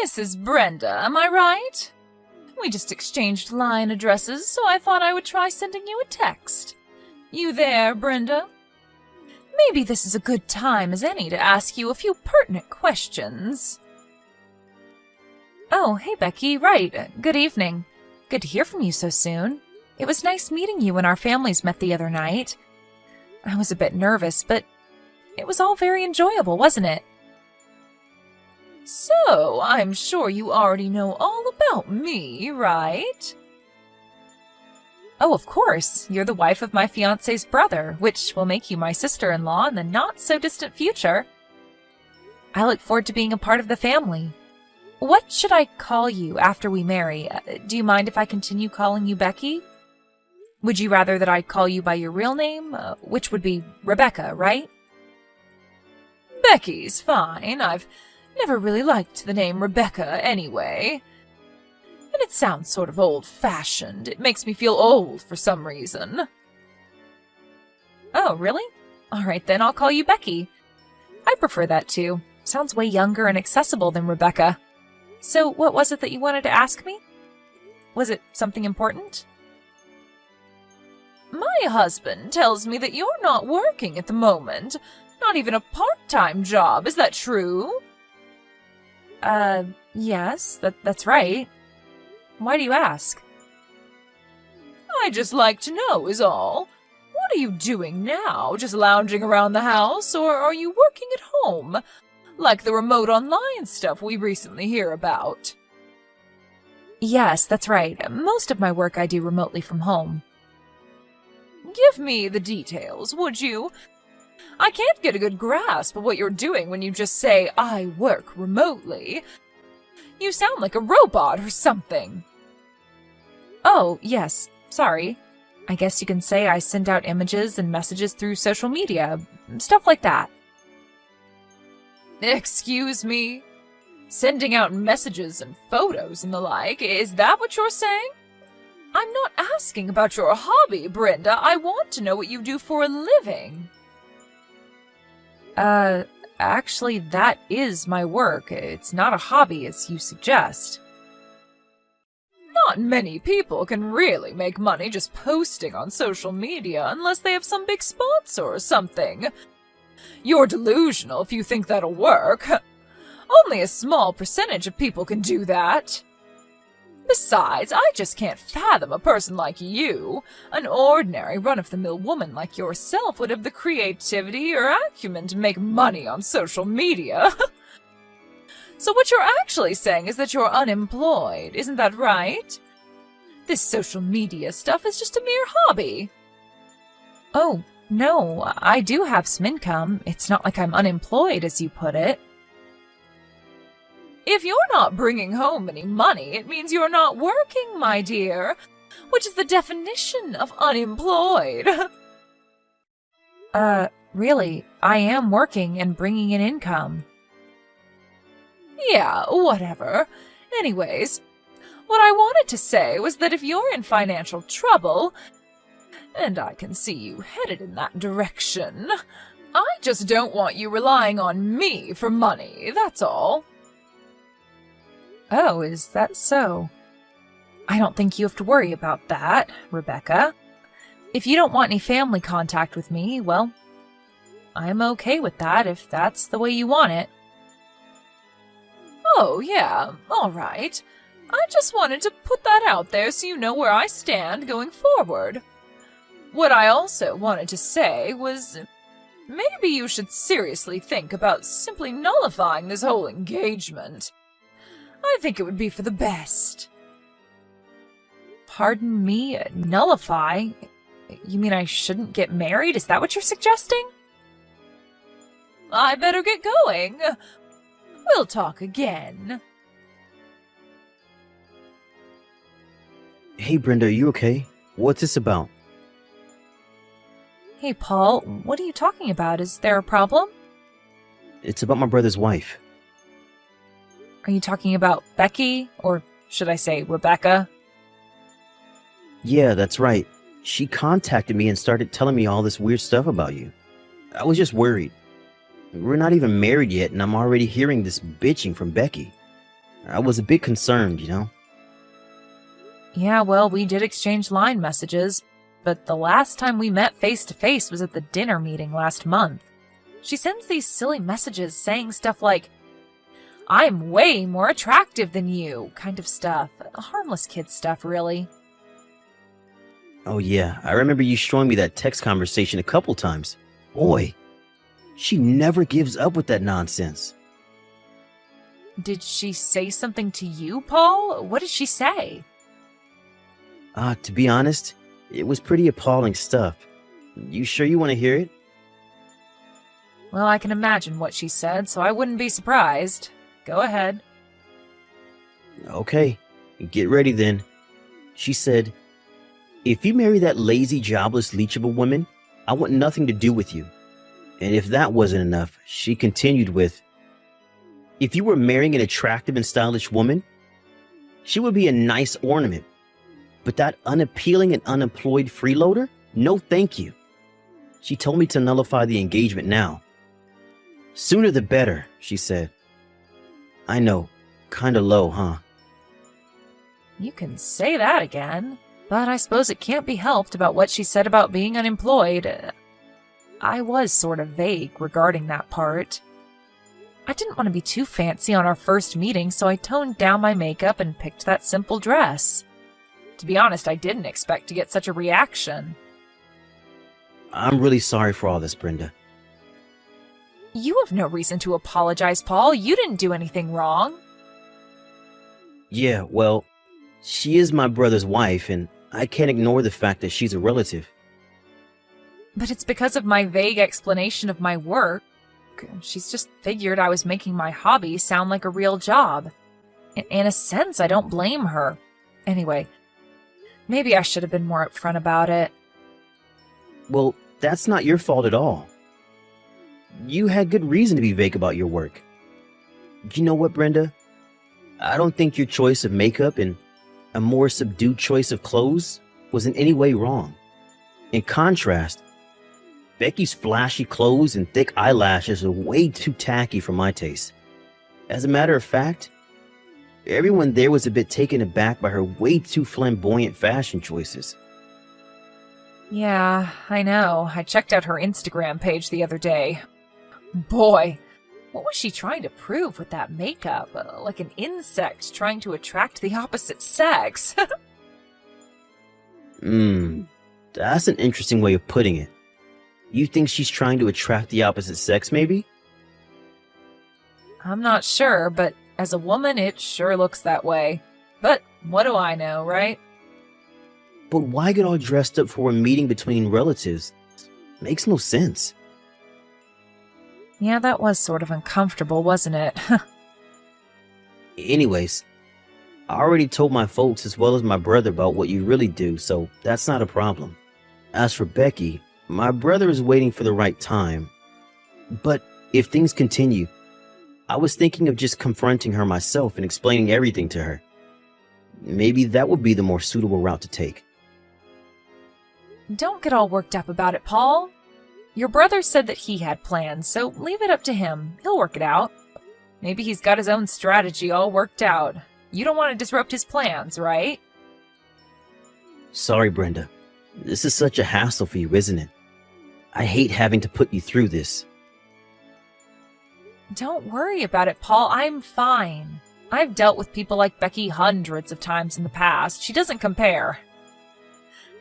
This is Brenda, am I right? We just exchanged line addresses, so I thought I would try sending you a text. You there, Brenda? Maybe this is a good time as any to ask you a few pertinent questions. Oh, hey Becky, right. Good evening. Good to hear from you so soon. It was nice meeting you when our families met the other night. I was a bit nervous, but it was all very enjoyable, wasn't it? So, I'm sure you already know all about me, right? Oh, of course. You're the wife of my fiancé's brother, which will make you my sister-in-law in the not-so-distant future. I look forward to being a part of the family. What should I call you after we marry? Do you mind if I continue calling you Becky? Would you rather that I call you by your real name, which would be Rebecca, right? Becky's fine. I've never really liked the name Rebecca anyway. And it sounds sort of old-fashioned. It makes me feel old for some reason. Oh, really? All right, then I'll call you Becky. I prefer that too. Sounds way younger and accessible than Rebecca. So what was it that you wanted to ask me? Was it something important? My husband tells me that you're not working at the moment. Not even a part-time job. Is that true? Yes, that's right. Why do you ask? I just like to know is all. What are you doing now? Just lounging around the house, or are you working at home? Like the remote online stuff we recently hear about. Yes, that's right. Most of my work I do remotely from home. Give me the details, would you? I can't get a good grasp of what you're doing when you just say, I work remotely. You sound like a robot or something. Oh, yes. Sorry. I guess you can say I send out images and messages through social media. Stuff like that. Excuse me? Sending out messages and photos and the like, is that what you're saying? I'm not asking about your hobby, Brenda. I want to know what you do for a living. Actually, that is my work. It's not a hobby, as you suggest. Not many people can really make money just posting on social media unless they have some big sponsor or something. You're delusional if you think that'll work. Only a small percentage of people can do that. Besides, I just can't fathom a person like you. An ordinary run-of-the-mill woman like yourself would have the creativity or acumen to make money on social media. So what you're actually saying is that you're unemployed, isn't that right? This social media stuff is just a mere hobby. Oh, no, I do have some income. It's not like I'm unemployed, as you put it. If you're not bringing home any money, it means you're not working, my dear, which is the definition of unemployed. Really, I am working and bringing in income. Yeah, whatever. Anyways, what I wanted to say was that if you're in financial trouble, and I can see you headed in that direction, I just don't want you relying on me for money, that's all. Oh, is that so? I don't think you have to worry about that, Rebecca. If you don't want any family contact with me, well, I'm okay with that if that's the way you want it. Oh, yeah, all right. I just wanted to put that out there so you know where I stand going forward. What I also wanted to say was, maybe you should seriously think about simply nullifying this whole engagement. I think it would be for the best. Pardon me, nullify? You mean I shouldn't get married? Is that what you're suggesting? I better get going. We'll talk again. Hey, Brenda, are you okay? What's this about? Hey, Paul, what are you talking about? Is there a problem? It's about my brother's wife. Are you talking about Becky? Or should I say Rebecca? Yeah, that's right. She contacted me and started telling me all this weird stuff about you. I was just worried. We're not even married yet, and I'm already hearing this bitching from Becky. I was a bit concerned, Yeah, well, we did exchange line messages, but the last time we met face-to-face was at the dinner meeting last month. She sends these silly messages saying stuff like, "I'm way more attractive than you," kind of stuff. Harmless kid stuff, really. Oh yeah, I remember you showing me that text conversation a couple times. Boy, she never gives up with that nonsense. Did she say something to you, Paul? What did she say? To be honest, it was pretty appalling stuff. You sure you want to hear it? Well, I can imagine what she said, so I wouldn't be surprised. Go ahead. Okay, get ready then. She said, "If you marry that lazy, jobless leech of a woman, I want nothing to do with you." And if that wasn't enough, she continued with, "If you were marrying an attractive and stylish woman, she would be a nice ornament. But that unappealing and unemployed freeloader? No thank you." She told me to nullify the engagement now. "Sooner the better," she said. I know, kinda low, huh? You can say that again, but I suppose it can't be helped about what she said about being unemployed. I was sort of vague regarding that part. I didn't want to be too fancy on our first meeting, so I toned down my makeup and picked that simple dress. To be honest, I didn't expect to get such a reaction. I'm really sorry for all this, Brenda. You have no reason to apologize, Paul. You didn't do anything wrong. Yeah, well, she is my brother's wife, and I can't ignore the fact that she's a relative. But it's because of my vague explanation of my work. She's just figured I was making my hobby sound like a real job. In a sense, I don't blame her. Anyway, maybe I should have been more upfront about it. Well, that's not your fault at all. You had good reason to be vague about your work. You know what, Brenda? I don't think your choice of makeup and a more subdued choice of clothes was in any way wrong. In contrast, Becky's flashy clothes and thick eyelashes are way too tacky for my taste. As a matter of fact, everyone there was a bit taken aback by her way too flamboyant fashion choices. Yeah, I know. I checked out her Instagram page the other day. Boy, what was she trying to prove with that makeup? Like an insect trying to attract the opposite sex. That's an interesting way of putting it. You think she's trying to attract the opposite sex, maybe? I'm not sure, but as a woman, it sure looks that way. But what do I know, right? But why get all dressed up for a meeting between relatives? Makes no sense. Yeah, that was sort of uncomfortable, wasn't it? Anyways, I already told my folks as well as my brother about what you really do, so that's not a problem. As for Becky, my brother is waiting for the right time. But if things continue, I was thinking of just confronting her myself and explaining everything to her. Maybe that would be the more suitable route to take. Don't get all worked up about it, Paul. Your brother said that he had plans, so leave it up to him. He'll work it out. Maybe he's got his own strategy all worked out. You don't want to disrupt his plans, right? Sorry, Brenda. This is such a hassle for you, isn't it? I hate having to put you through this. Don't worry about it, Paul. I'm fine. I've dealt with people like Becky hundreds of times in the past. She doesn't compare.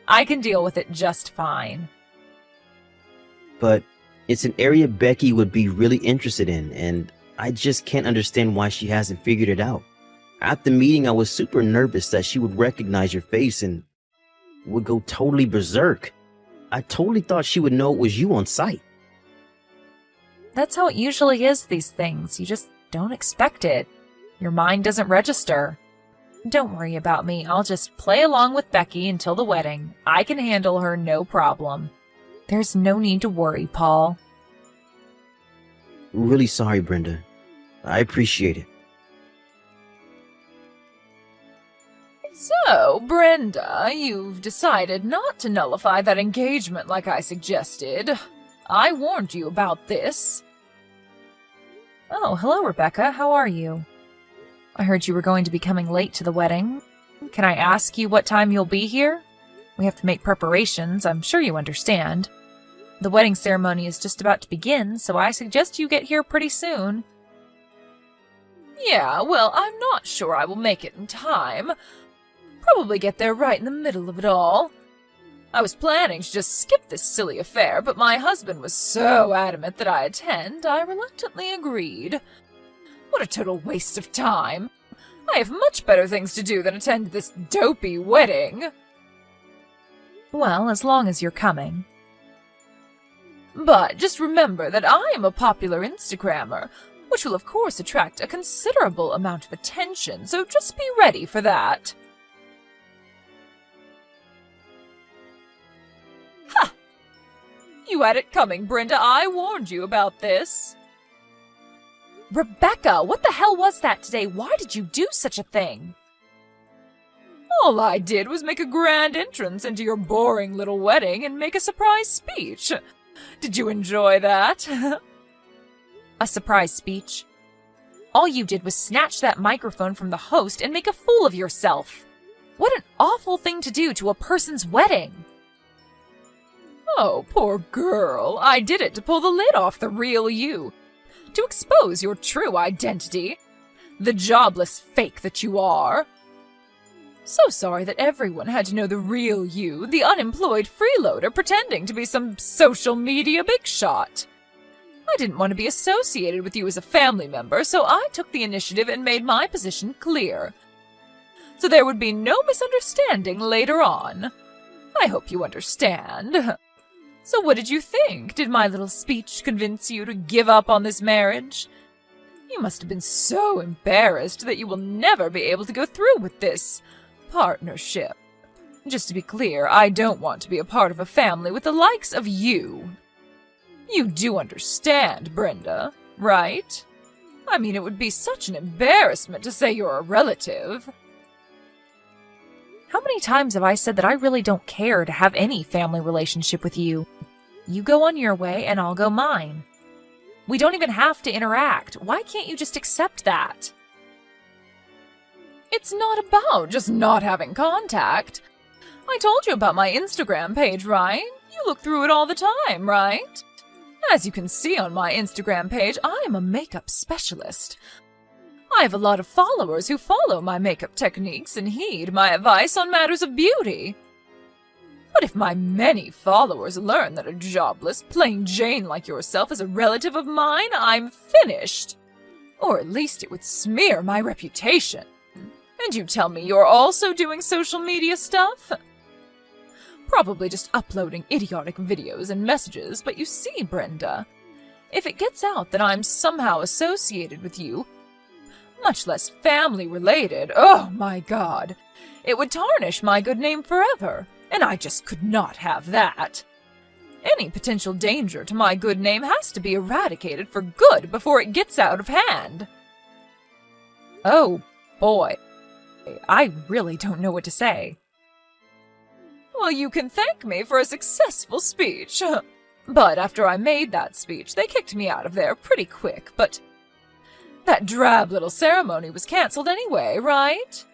I can deal with it just fine. But it's an area Becky would be really interested in, and I just can't understand why she hasn't figured it out. At the meeting, I was super nervous that she would recognize your face and would go totally berserk. I totally thought she would know it was you on sight. That's how it usually is, these things. You just don't expect it. Your mind doesn't register. Don't worry about me. I'll just play along with Becky until the wedding. I can handle her, no problem. There's no need to worry, Paul. Really sorry, Brenda. I appreciate it. So, Brenda, you've decided not to nullify that engagement like I suggested. I warned you about this. Oh, hello, Rebecca. How are you? I heard you were going to be coming late to the wedding. Can I ask you what time you'll be here? We have to make preparations, I'm sure you understand. The wedding ceremony is just about to begin, so I suggest you get here pretty soon. Yeah, well, I'm not sure I will make it in time. Probably get there right in the middle of it all. I was planning to just skip this silly affair, but my husband was so adamant that I attend, I reluctantly agreed. What a total waste of time. I have much better things to do than attend this dopey wedding. Well, as long as you're coming. But just remember that I am a popular Instagrammer, which will of course attract a considerable amount of attention, so just be ready for that. Ha! You had it coming, Brenda. I warned you about this. Rebecca, what the hell was that today? Why did you do such a thing? All I did was make a grand entrance into your boring little wedding and make a surprise speech. Did you enjoy that? A surprise speech? All you did was snatch that microphone from the host and make a fool of yourself. What an awful thing to do to a person's wedding. Oh, poor girl. I did it to pull the lid off the real you. To expose your true identity. The jobless fake that you are. So sorry that everyone had to know the real you, the unemployed freeloader pretending to be some social media big shot. I didn't want to be associated with you as a family member, so I took the initiative and made my position clear. So there would be no misunderstanding later on. I hope you understand. So what did you think? Did my little speech convince you to give up on this marriage? You must have been so embarrassed that you will never be able to go through with this partnership. Just to be clear, I don't want to be a part of a family with the likes of you. You do understand, Brenda, right? I mean, it would be such an embarrassment to say you're a relative. How many times have I said that I really don't care to have any family relationship with you? You go on your way and I'll go mine. We don't even have to interact. Why can't you just accept that? It's not about just not having contact. I told you about my Instagram page, right? You look through it all the time, right? As you can see on my Instagram page, I am a makeup specialist. I have a lot of followers who follow my makeup techniques and heed my advice on matters of beauty. But if my many followers learn that a jobless, plain Jane like yourself is a relative of mine, I'm finished. Or at least it would smear my reputation. And you tell me you're also doing social media stuff? Probably just uploading idiotic videos and messages, but you see, Brenda, if it gets out that I'm somehow associated with you, much less family-related, oh my God, it would tarnish my good name forever, and I just could not have that. Any potential danger to my good name has to be eradicated for good before it gets out of hand. Oh, boy. I really don't know what to say. Well, you can thank me for a successful speech. But after I made that speech, they kicked me out of there pretty quick, but that drab little ceremony was cancelled anyway, right?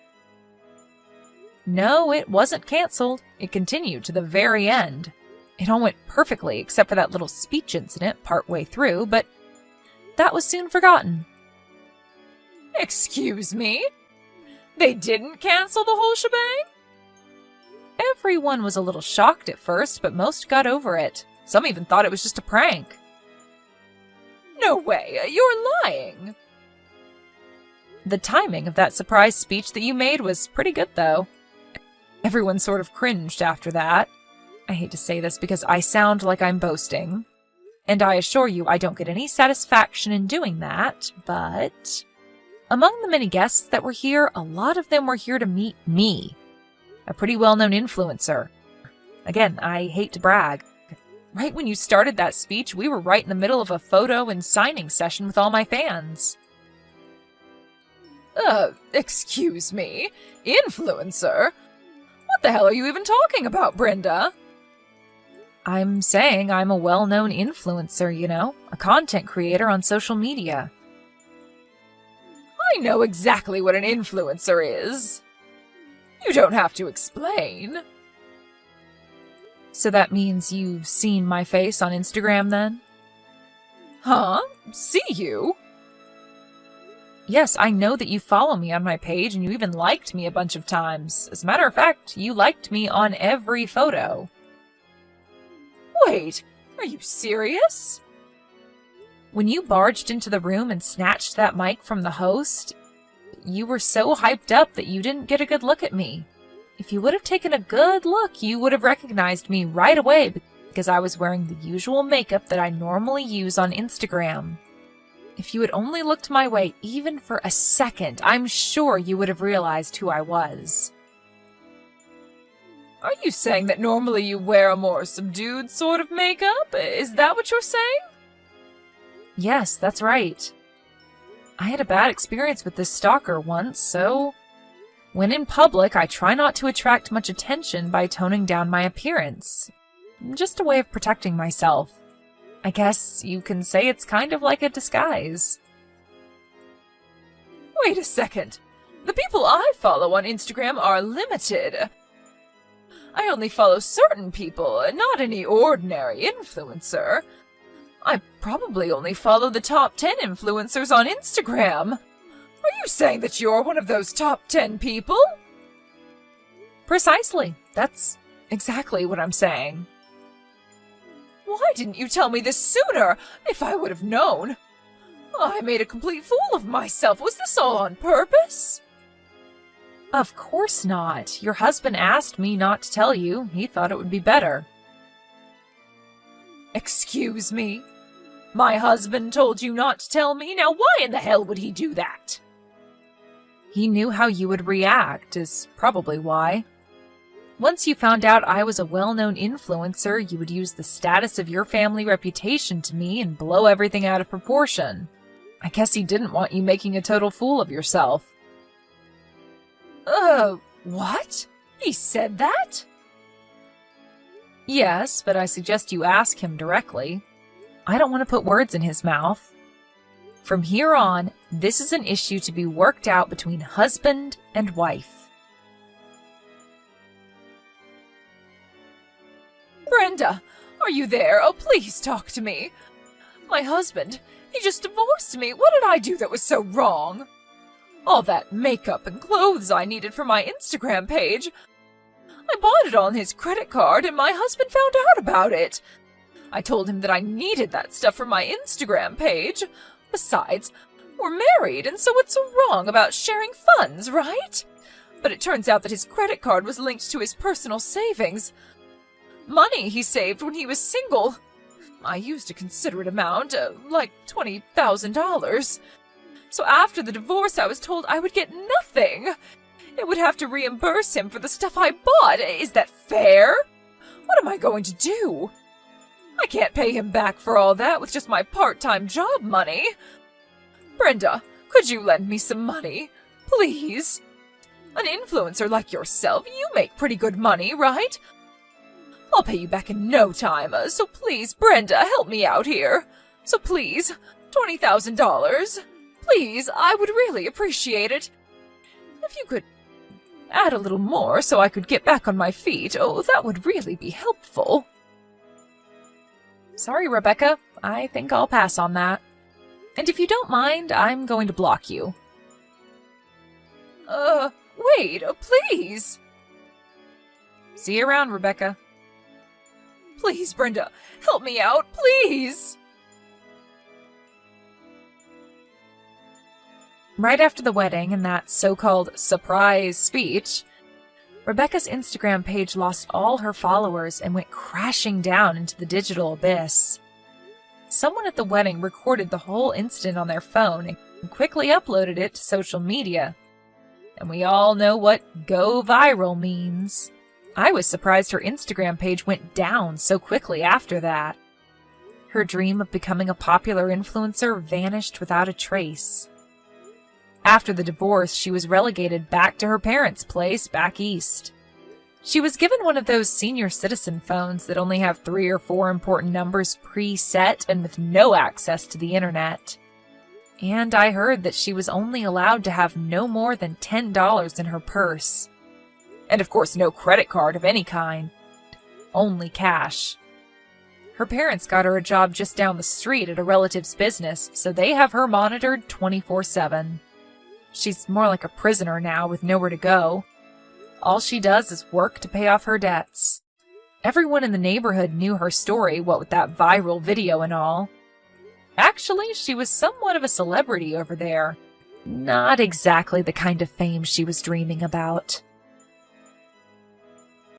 No, it wasn't cancelled. It continued to the very end. It all went perfectly except for that little speech incident partway through, but that was soon forgotten. Excuse me? They didn't cancel the whole shebang? Everyone was a little shocked at first, but most got over it. Some even thought it was just a prank. No way, you're lying. The timing of that surprise speech that you made was pretty good, though. Everyone sort of cringed after that. I hate to say this because I sound like I'm boasting. And I assure you I don't get any satisfaction in doing that, but among the many guests that were here, a lot of them were here to meet me, a pretty well-known influencer. Again, I hate to brag. Right when you started that speech, we were right in the middle of a photo and signing session with all my fans. Excuse me? Influencer? What the hell are you even talking about, Brenda? I'm saying I'm a well-known influencer, you know, a content creator on social media. I know exactly what an influencer is. You don't have to explain. So that means you've seen my face on Instagram then? Huh? See you? Yes, I know that you follow me on my page and you even liked me a bunch of times. As a matter of fact, you liked me on every photo. Wait, are you serious? When you barged into the room and snatched that mic from the host, you were so hyped up that you didn't get a good look at me. If you would have taken a good look, you would have recognized me right away because I was wearing the usual makeup that I normally use on Instagram. If you had only looked my way even for a second, I'm sure you would have realized who I was. Are you saying that normally you wear a more subdued sort of makeup? Is that what you're saying? Yes, that's right. I had a bad experience with this stalker once, so when in public, I try not to attract much attention by toning down my appearance. Just a way of protecting myself. I guess you can say it's kind of like a disguise. Wait a second. The people I follow on Instagram are limited. I only follow certain people, not any ordinary influencer. I probably only follow the top 10 influencers on Instagram. Are you saying that you're one of those top 10 people? Precisely. That's exactly what I'm saying. Why didn't you tell me this sooner? If I would have known. I made a complete fool of myself. Was this all on purpose? Of course not. Your husband asked me not to tell you. He thought it would be better. Excuse me? My husband told you not to tell me? Now why in the hell would he do that? He knew how you would react, is probably why. Once you found out I was a well-known influencer, you would use the status of your family reputation to me and blow everything out of proportion. I guess he didn't want you making a total fool of yourself. What? He said that? Yes, but I suggest you ask him directly. I don't want to put words in his mouth. From here on, this is an issue to be worked out between husband and wife. Brenda, are you there? Oh, please talk to me. My husband, he just divorced me. What did I do that was so wrong? All that makeup and clothes I needed for my Instagram page. I bought it on his credit card and my husband found out about it. I told him that I needed that stuff for my Instagram page. Besides, we're married, and so what's so wrong about sharing funds, right? But it turns out that his credit card was linked to his personal savings. Money he saved when he was single. I used a considerate amount, like $20,000. So after the divorce, I was told I would get nothing. It would have to reimburse him for the stuff I bought. Is that fair? What am I going to do? I can't pay him back for all that with just my part-time job money. Brenda, could you lend me some money? Please? An influencer like yourself, you make pretty good money, right? I'll pay you back in no time, so please, Brenda, help me out here. So please, $20,000. Please, I would really appreciate it. If you could add a little more so I could get back on my feet, oh, that would really be helpful. Sorry, Rebecca. I think I'll pass on that. And if you don't mind, I'm going to block you. Wait, please. See you around, Rebecca. Please, Brenda, help me out, please. Right after the wedding and that so-called surprise speech, Rebecca's Instagram page lost all her followers and went crashing down into the digital abyss. Someone at the wedding recorded the whole incident on their phone and quickly uploaded it to social media. And we all know what go viral means. I was surprised her Instagram page went down so quickly after that. Her dream of becoming a popular influencer vanished without a trace. After the divorce, she was relegated back to her parents' place back east. She was given one of those senior citizen phones that only have 3 or 4 important numbers preset and with no access to the internet. And I heard that she was only allowed to have no more than $10 in her purse. And of course no credit card of any kind. Only cash. Her parents got her a job just down the street at a relative's business, so they have her monitored 24/7. She's more like a prisoner now with nowhere to go. All she does is work to pay off her debts. Everyone in the neighborhood knew her story, what with that viral video and all. Actually, she was somewhat of a celebrity over there. Not exactly the kind of fame she was dreaming about.